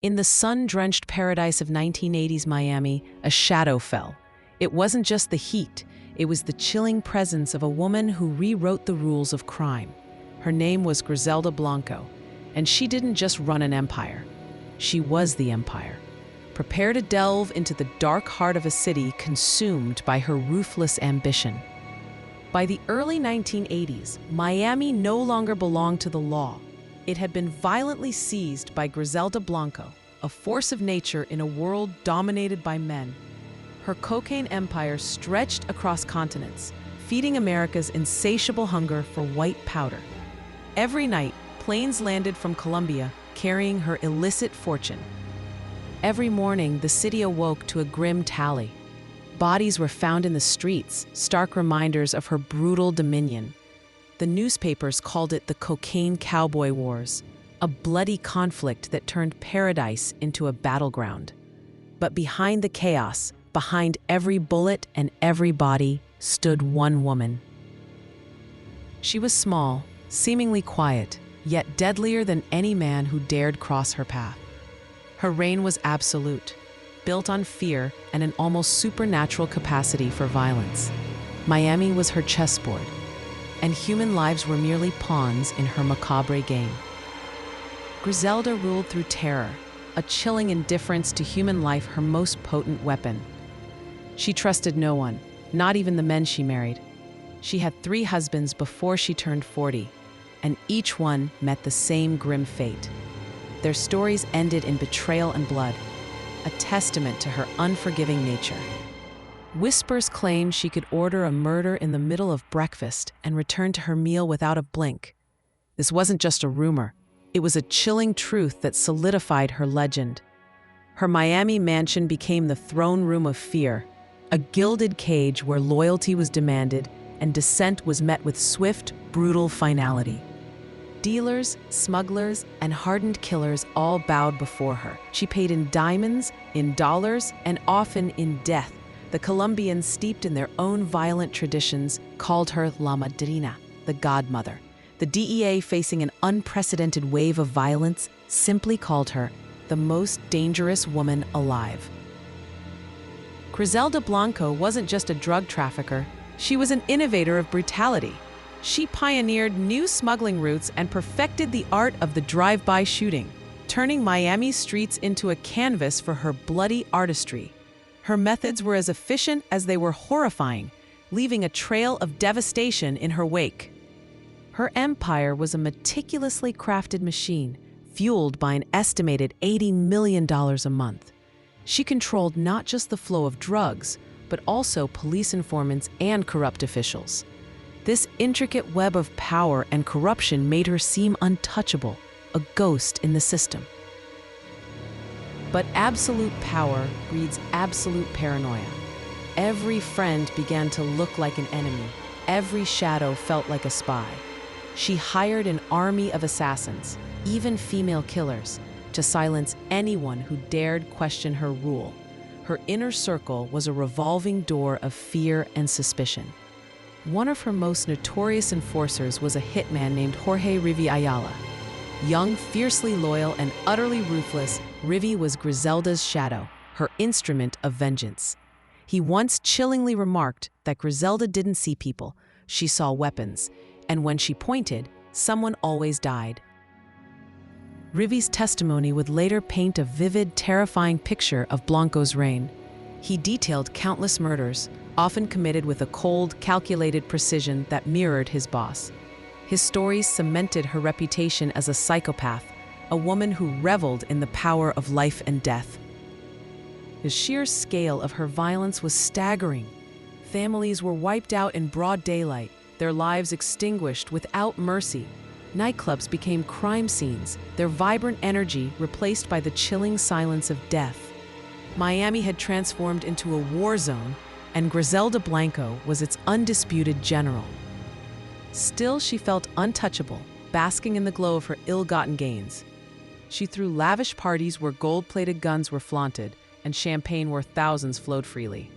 In the sun-drenched paradise of 1980s Miami, a shadow fell. It wasn't just the heat, it was the chilling presence of a woman who rewrote the rules of crime. Her name was Griselda Blanco, and she didn't just run an empire. She was the empire. Prepare to delve into the dark heart of a city consumed by her ruthless ambition. By the early 1980s, Miami no longer belonged to the law. It had been violently seized by Griselda Blanco, a force of nature in a world dominated by men. Her cocaine empire stretched across continents, feeding America's insatiable hunger for white powder. Every night, planes landed from Colombia carrying her illicit fortune. Every morning, the city awoke to a grim tally. Bodies were found in the streets, stark reminders of her brutal dominion. The newspapers called it the Cocaine Cowboy Wars, a bloody conflict that turned paradise into a battleground. But behind the chaos, behind every bullet and every body, stood one woman. She was small, seemingly quiet, yet deadlier than any man who dared cross her path. Her reign was absolute, built on fear and an almost supernatural capacity for violence. Miami was her chessboard, and human lives were merely pawns in her macabre game. Griselda ruled through terror, a chilling indifference to human life her most potent weapon. She trusted no one, not even the men she married. She had 3 husbands before she turned 40, and each one met the same grim fate. Their stories ended in betrayal and blood, a testament to her unforgiving nature. Whispers claimed she could order a murder in the middle of breakfast and return to her meal without a blink. This wasn't just a rumor. It was a chilling truth that solidified her legend. Her Miami mansion became the throne room of fear, a gilded cage where loyalty was demanded and dissent was met with swift, brutal finality. Dealers, smugglers, and hardened killers all bowed before her. She paid in diamonds, in dollars, and often in death. The Colombians, steeped in their own violent traditions, called her La Madrina, the godmother. The DEA, facing an unprecedented wave of violence, simply called her the most dangerous woman alive. Griselda Blanco wasn't just a drug trafficker, she was an innovator of brutality. She pioneered new smuggling routes and perfected the art of the drive-by shooting, turning Miami's streets into a canvas for her bloody artistry. Her methods were as efficient as they were horrifying, leaving a trail of devastation in her wake. Her empire was a meticulously crafted machine, fueled by an estimated $80 million a month. She controlled not just the flow of drugs, but also police informants and corrupt officials. This intricate web of power and corruption made her seem untouchable, a ghost in the system. But absolute power breeds absolute paranoia. Every friend began to look like an enemy. Every shadow felt like a spy. She hired an army of assassins, even female killers, to silence anyone who dared question her rule. Her inner circle was a revolving door of fear and suspicion. One of her most notorious enforcers was a hitman named Jorge Rivi Ayala. Young, fiercely loyal, and utterly ruthless, Rivi was Griselda's shadow, her instrument of vengeance. He once chillingly remarked that Griselda didn't see people, she saw weapons, and when she pointed, someone always died. Rivi's testimony would later paint a vivid, terrifying picture of Blanco's reign. He detailed countless murders, often committed with a cold, calculated precision that mirrored his boss. His stories cemented her reputation as a psychopath, a woman who reveled in the power of life and death. The sheer scale of her violence was staggering. Families were wiped out in broad daylight, their lives extinguished without mercy. Nightclubs became crime scenes, their vibrant energy replaced by the chilling silence of death. Miami had transformed into a war zone, and Griselda Blanco was its undisputed general. Still, she felt untouchable, basking in the glow of her ill-gotten gains. She threw lavish parties where gold-plated guns were flaunted and champagne worth thousands flowed freely.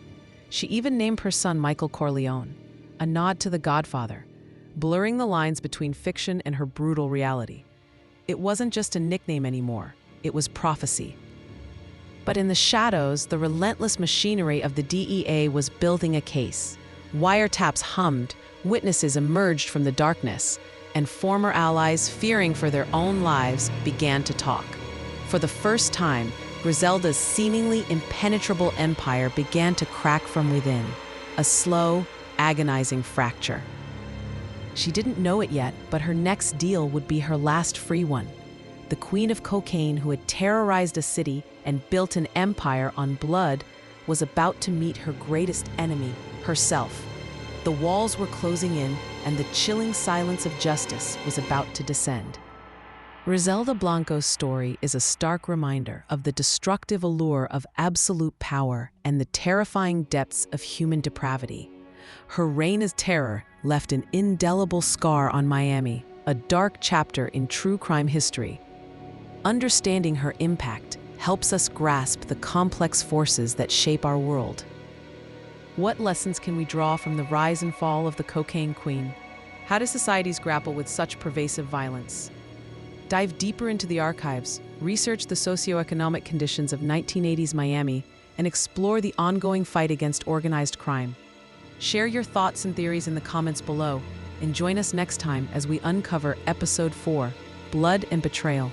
She even named her son Michael Corleone, a nod to the Godfather, blurring the lines between fiction and her brutal reality. It wasn't just a nickname anymore. it was prophecy. But in the shadows, the relentless machinery of the DEA was building a case. Wiretaps hummed, witnesses emerged from the darkness, and former allies, fearing for their own lives, began to talk. For the first time, Griselda's seemingly impenetrable empire began to crack from within, a slow, agonizing fracture. She didn't know it yet, but her next deal would be her last free one. The queen of cocaine, who had terrorized a city and built an empire on blood, was about to meet her greatest enemy, herself. The walls were closing in, and the chilling silence of justice was about to descend. Griselda Blanco's story is a stark reminder of the destructive allure of absolute power and the terrifying depths of human depravity. Her reign of terror left an indelible scar on Miami, a dark chapter in true crime history. Understanding her impact helps us grasp the complex forces that shape our world. What lessons can we draw from the rise and fall of the cocaine queen? How do societies grapple with such pervasive violence? Dive deeper into the archives, research the socioeconomic conditions of 1980s Miami, and explore the ongoing fight against organized crime. Share your thoughts and theories in the comments below, and join us next time as we uncover Episode 4, Blood and Betrayal.